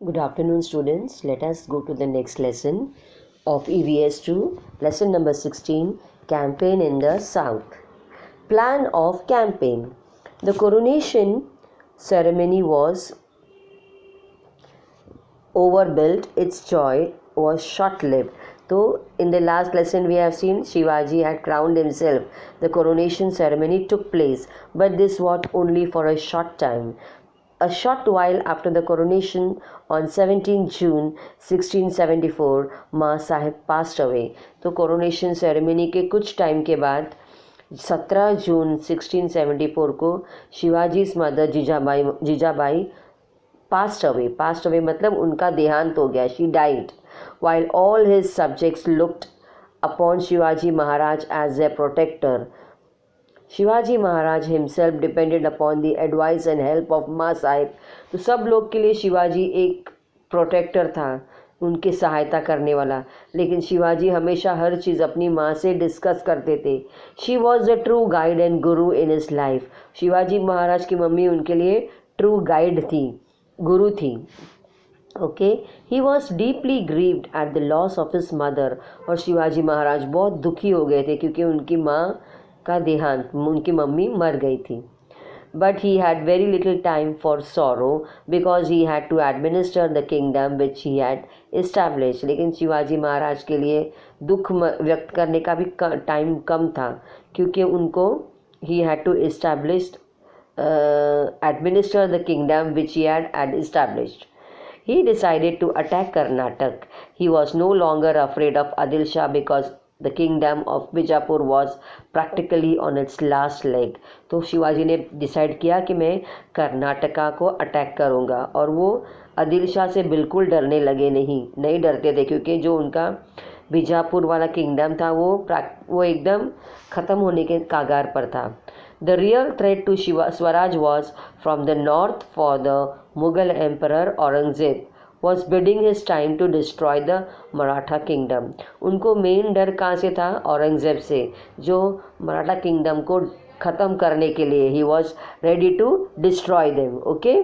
Good afternoon, students. Let us go to the next lesson of EVS 2, lesson number 16, Campaign in the South. Plan of campaign. The coronation ceremony was overbuilt, its joy was short-lived. So, in the last lesson we have seen Shivaji had crowned himself. The coronation ceremony took place, but this was only for a short time. A short while after the coronation, on 17 June 1674, माँ साहेब passed away. तो coronation ceremony के कुछ time के बाद 17 जून 1674 को Shivaji mother Jijabai passed away मतलब उनका देहांत हो गया. She died. While all his subjects looked upon Shivaji Maharaj as their protector, Shivaji Maharaj himself depended upon the advice and help of माँ साहिब. तो सब लोग के लिए शिवाजी एक प्रोटेक्टर था, उनकी सहायता करने वाला. लेकिन शिवाजी हमेशा हर चीज़ अपनी माँ से डिस्कस करते थे. She was the true guide and Guru in his life. Shivaji Maharaj की मम्मी उनके लिए ट्रू गाइड थी, गुरु थी. Okay, he was deeply grieved at the loss of his mother. और शिवाजी महाराज बहुत दुखी हो गए थे क्योंकि उनकी माँ का देहांत, उनकी मम्मी मर गई थी. But he had very little time for sorrow because he had to administer the kingdom which he had establish. लेकिन शिवाजी महाराज के लिए दुख व्यक्त करने का भी टाइम कम था क्योंकि उनको he had to establish administer the kingdom which he had established. He decided to attack Karnataka. He was no longer afraid of Adil Shah because the kingdom of Bijapur was practically on its last leg. तो शिवाजी ने decide किया कि मैं कर्नाटका को attack करूँगा. और वो आदिल शाह से बिल्कुल डरने लगे नहीं डरते थे क्योंकि जो उनका बीजापुर वाला किंगडम था वो एकदम ख़त्म होने के कागार पर था. The real threat to Swaraj was from the north, for the Mughal Emperor Aurangzeb was biding his time to destroy the Maratha kingdom. उनको मेन डर कहाँ से था? औरंगज़ेब से, जो मराठा किंगडम को ख़त्म करने के लिए he was ready to destroy them. Okay.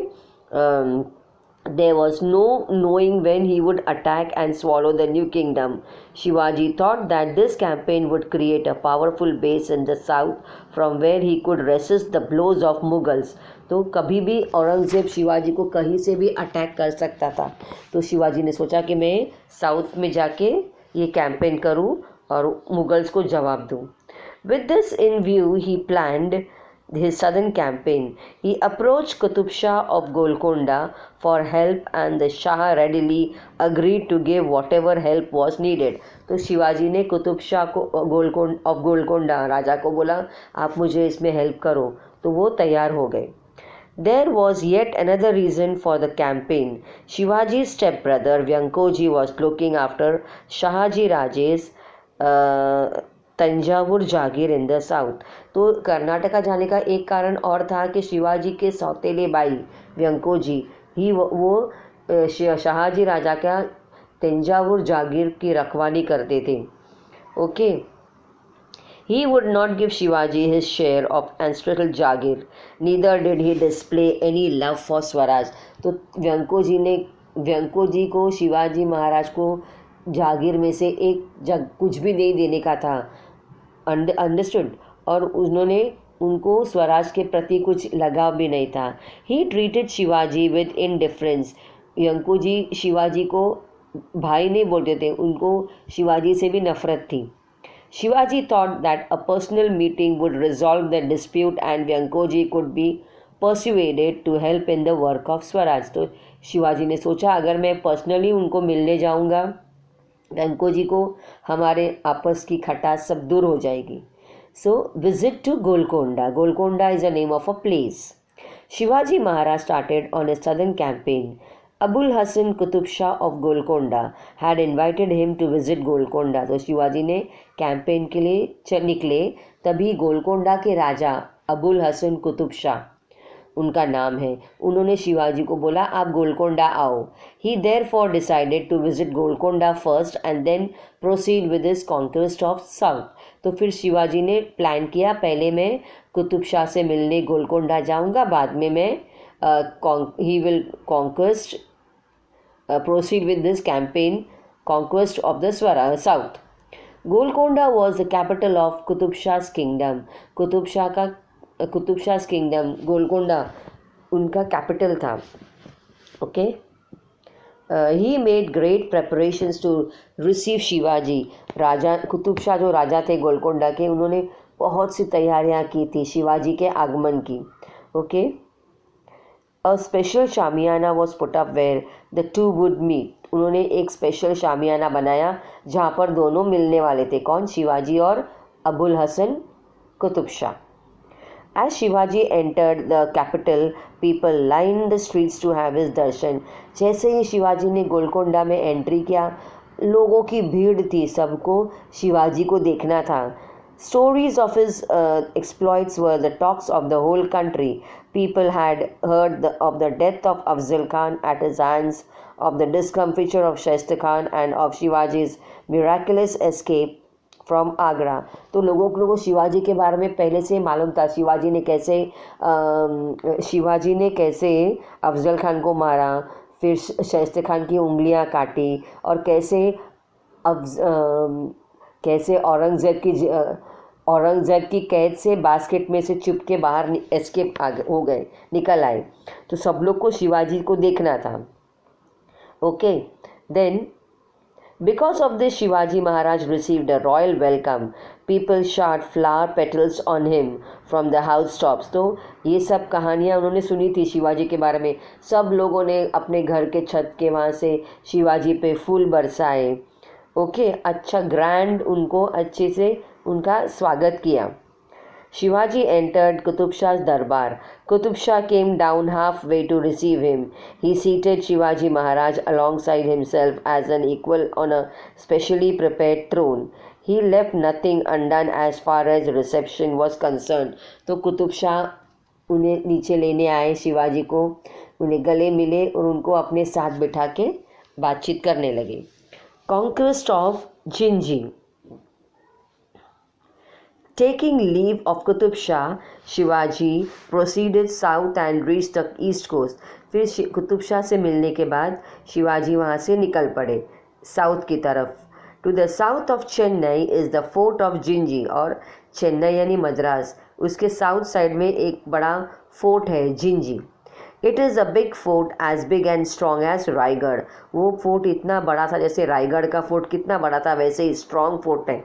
There was no knowing when he would attack and swallow the new kingdom. Shivaji thought that this campaign would create a powerful base in the south from where he could resist the blows of Mughals. तो कभी भी औरंगज़ेब शिवाजी को कहीं से भी attack कर सकता था. तो शिवाजी ने सोचा कि मैं साउथ में जाके ये कैंपेन करूं और मुगल्स को जवाब दूं. With this in view, he planned his southern campaign. He approached Qutub Shah of Golconda for help and the Shah readily agreed to give whatever help was needed. तो शिवाजी ने कुतुब शाह को गोलकोंडा राजा को बोला आप मुझे इसमें हेल्प करो, तो वो तैयार हो गए. There was yet another reason for the campaign. Shivaji's stepbrother Vyankoji was looking after Shahaji Raje's Thanjavur Jagir in the south. तो कर्नाटका जाने का एक कारण और था कि शिवाजी के सौतेले भाई व्यंकोजी ही वो शाहजी राजा का तंजावुर जागीर की रखवाली करते थे. Okay. He would not give Shivaji his share of ancestral Jagir. Neither did he display any love for Swaraj. तो व्यंकोजी को शिवाजी महाराज को जागीर में से एक कुछ भी नहीं देने का था. अंडरस्टूड. और उन्होंने उनको स्वराज के प्रति कुछ लगाव भी नहीं था. He treated Shivaji with indifference. Vyankoji Shivaji को भाई नहीं बोलते थे, उनको शिवाजी से भी नफरत थी. Shivaji thought that a personal meeting would resolve the dispute and Vyankoji could be persuaded to help in the work of Swaraj. तो शिवाजी ने सोचा अगर मैं पर्सनली उनको मिलने जाऊंगा व्यंकोजी को, हमारे आपस की खटास सब दूर हो जाएगी. So visit to Golconda. Golconda is a name of a place. Shivaji Maharaj started on a southern campaign. Abul Hasan Qutub Shah of Golconda had invited him to visit Golconda. तो शिवाजी ने कैंपेन के लिए निकले, तभी गोलकोंडा के राजा अबुल हसन कुतुब शाह उनका नाम है, उन्होंने शिवाजी को बोला आप गोलकोंडा आओ. He therefore decided to visit Golconda first and then proceed with his conquest of south. तो फिर शिवाजी ने प्लान किया पहले मैं कुतुब शाह से मिलने गोलकोंडा जाऊंगा, बाद में मैं he will conquest proceed with this campaign conquest of the south. Golconda was the capital of Qutub Shah's kingdom. Qutub Shah's kingdom, Golconda उनका capital था. Okay. He made great preparations to receive Shivaji. राजा कुतुब शाह जो राजा थे गोलकोंडा के, उन्होंने बहुत सी तैयारियां की थी शिवाजी के आगमन की. Okay. A special शामियाना was put up where the two would meet. उन्होंने एक स्पेशल शामियाना बनाया जहाँ पर दोनों मिलने वाले थे. कौन? शिवाजी और Abul Hasan Qutub Shah. As Shivaji entered the capital, people lined the streets to have his darshan. जैसे ही शिवाजी ने गोलकोंडा में एंट्री किया, लोगों की भीड़ थी, सबको शिवाजी को देखना था. Stories of his exploits were the talks of the whole country. People had heard of the death of Afzal Khan at his hands, of the discomfiture of Shaista Khan, and of Shivaji's miraculous escape from Agra. तो लोगों को शिवाजी के बारे में पहले से मालूम था. शिवाजी ने कैसे अफजल खान को मारा, फिर शाइस्ता खान की उंगलियां काटी, और कैसे औरंगज़ेब की कैद से बास्केट में से चुप के बाहर एस्केप हो गए, निकल आए. तो सब लोग को शिवाजी को देखना था. Okay. Then because of this, Shivaji Maharaj received a royal welcome. People shot flower petals on him from the housetops. तो ये सब कहानियाँ उन्होंने सुनी थी शिवाजी के बारे में. सब लोगों ने अपने घर के छत के वहाँ से शिवाजी पे फूल बरसाए. ओके. अच्छा, ग्रैंड उनको अच्छे से उनका स्वागत किया. Shivaji entered Qutub Shah's darbar. Qutub Shah came down halfway to receive him. He seated Shivaji Maharaj alongside himself as an equal on a specially prepared throne. He left nothing undone as far as reception was concerned. तो कुतुब शाह उन्हें नीचे लेने आए शिवाजी को, उन्हें गले मिले और उनको अपने साथ बिठा के बातचीत करने लगे. Conquest of Jinji. Taking leave of Qutub Shah, Shivaji proceeded south and reached the east coast. फिर कुतुब शाह से मिलने के बाद शिवाजी वहाँ से निकल पड़े साउथ की तरफ. To the south of Chennai is the fort of Jinji, और चेन्नई यानी मद्रास, उसके साउथ साइड में एक बड़ा फोर्ट है Gingee. It is a big fort as big and strong as Raigarh. वो फोर्ट इतना बड़ा था, जैसे रायगढ़ का फोर्ट कितना बड़ा था वैसे ही स्ट्रॉन्ग फोर्ट है.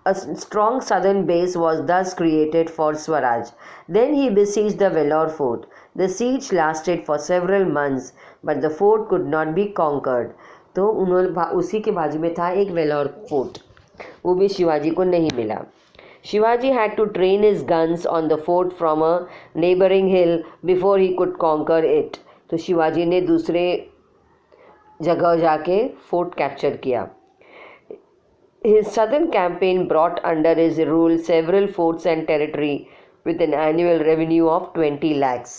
A strong southern base was thus created for Swaraj. Then he besieged the Vellore fort. The siege lasted for several months, but the fort could not be conquered. तो उन्होंने उसी के बाजू में था एक वेलोर फोर्ट, वो भी शिवाजी को नहीं मिला. Shivaji had to train his guns on the fort from a neighboring hill before he could conquer it. तो शिवाजी ने दूसरे जगह जाके फोर्ट कैप्चर किया. His southern campaign brought under his rule several forts and territory with an annual revenue of 20 lakhs.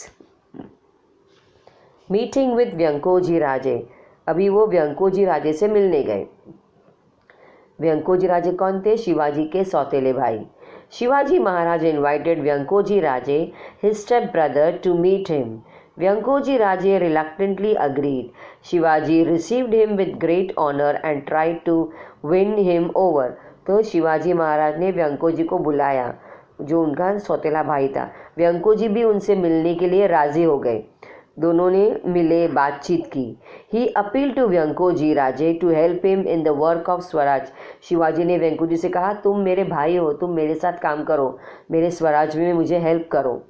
Meeting with Vyankoji Raje. अभी वो व्यंकोजी राजे से मिलने गए. व्यंकोजी राजे कौन थे? शिवाजी के सौतेले भाई. Shivaji Maharaj invited Vyankoji Raje, his step-brother, to meet him. Vyankoji Raje reluctantly agreed. Shivaji received him with great honor and tried to win him over. तो शिवाजी महाराज ने व्यंकोजी को बुलाया, जो उनका सौतेला भाई था. व्यंकोजी भी उनसे मिलने के लिए राजी हो गए. दोनों ने मिले, बातचीत की. He appealed to Vyankoji Raje to help him in the work of Swaraj. Shivaji ने व्यंकोजी से कहा, तुम मेरे भाई हो, तुम मेरे साथ काम करो, मेरे स्वराज में मुझे हेल्प करो.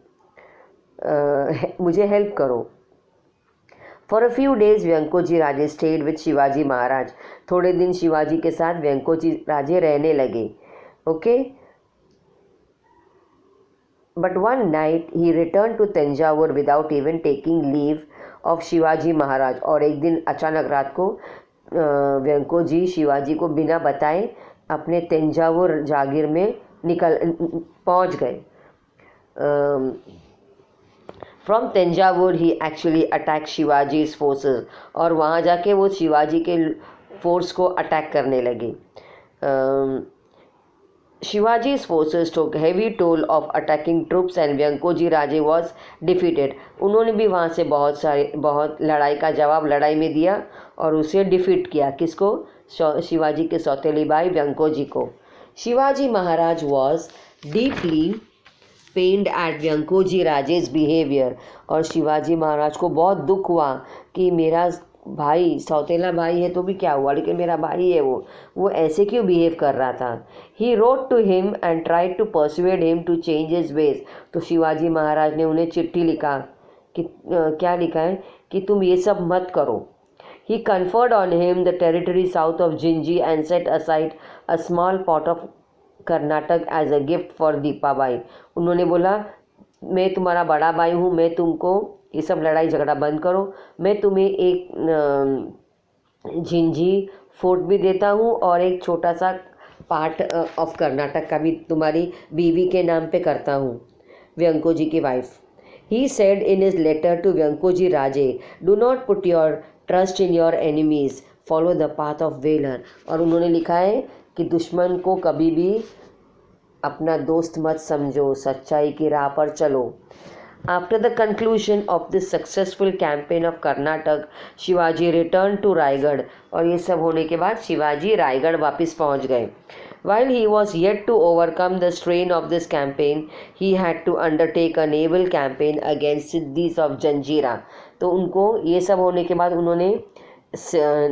For a few days Vyankoji Raje stayed with Shivaji Maharaj. थोड़े दिन शिवाजी के साथ व्यंकोजी राजे रहने लगे. Okay? But one night he returned to Tanjavur without even taking leave of Shivaji Maharaj. और एक दिन अचानक रात को व्यंकोजी शिवाजी को बिना बताए अपने तंजावुर जागीर में पहुंच गए. From Tanjavur he actually attacked Shivaji's forces. और वहाँ जाके वो शिवाजी के फोर्स को अटैक करने लगे. Shivaji's forces took heavy toll of attacking troops and Vyankoji Raje was defeated. उन्होंने भी वहाँ से बहुत लड़ाई का जवाब लड़ाई में दिया और उसे डिफीट किया. किसको? शिवाजी के सौतेली भाई व्यंकोजी को. Shivaji Maharaj was deeply pained at Vyankoji Raje's behaviour. और शिवाजी महाराज को बहुत दुख हुआ कि मेरा भाई सौतेला भाई है तो भी क्या हुआ, लेकिन मेरा भाई है वो ऐसे क्यों बिहेव कर रहा था. He wrote to him and tried to persuade him to change his ways. तो शिवाजी महाराज ने उन्हें चिट्ठी लिखा कि क्या लिखा है कि तुम ये सब मत करो. He conferred on him the territory south of Jinji and set aside a small pot of Karnataka as a gift for Deepabai. उन्होंने बोला मैं तुम्हारा बड़ा भाई हूँ, मैं तुमको ये सब लड़ाई झगड़ा बंद करो, मैं तुम्हें एक झिंझी फोर्ट भी देता हूँ और एक छोटा सा पार्ट ऑफ कर्नाटक का भी तुम्हारी बीवी के नाम पे करता हूँ, व्यंकोजी की wife. He said in his letter to Vyankoji Raje, do not put your trust in your enemies, follow the path of valor. और उन्होंने लिखा है कि दुश्मन को कभी भी अपना दोस्त मत समझो, सच्चाई की राह पर चलो. After the conclusion of this successful campaign of Karnataka, Shivaji returned to Raigarh. और ये सब होने के बाद शिवाजी रायगढ़ वापस पहुंच गए. While he was yet to overcome the strain of this campaign, he had to undertake a naval campaign against Siddhis of Janjira. तो उनको ये सब होने के बाद उन्होंने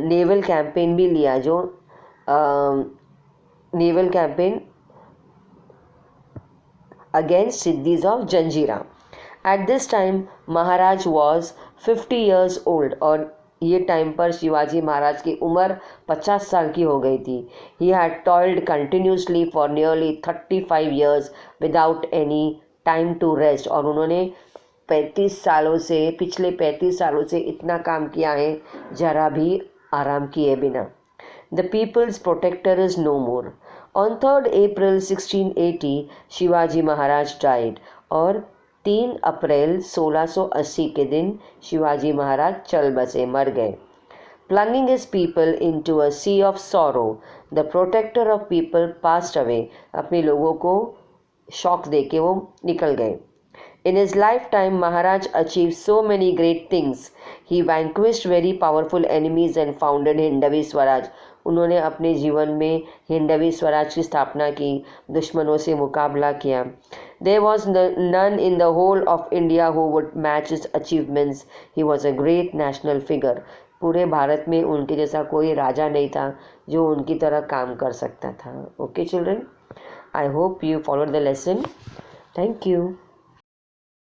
नेवल कैंपेन भी लिया, जो naval campaign against Siddhis of Janjira. At this time, Maharaj was 50 years old. और ये टाइम पर शिवाजी महाराज की उम्र 50 साल की हो गई थी. He had toiled continuously for nearly 35 years without any time to rest. और उन्होंने 35 सालों से पिछले 35 सालों से इतना काम किया है जरा भी आराम किए बिना. The people's protector is no more. On 3rd April 1680, Shivaji Maharaj died. और 3 अप्रैल 1680 के दिन शिवाजी महाराज चल बसे, मर गए. Plunging his people into a sea of sorrow, the protector of people passed away. अपने लोगों को शॉक दे के वो निकल गए. In his lifetime, Maharaj achieved so many great things. He vanquished very powerful enemies and founded Hindavi Swaraj. उन्होंने अपने जीवन में हिंदवी स्वराज की स्थापना की, दुश्मनों से मुकाबला किया. There was none in the whole of India who would match his achievements. He was a great national figure. पूरे भारत में उनके जैसा कोई राजा नहीं था जो उनकी तरह काम कर सकता था. Okay children, I hope you followed the lesson. Thank you.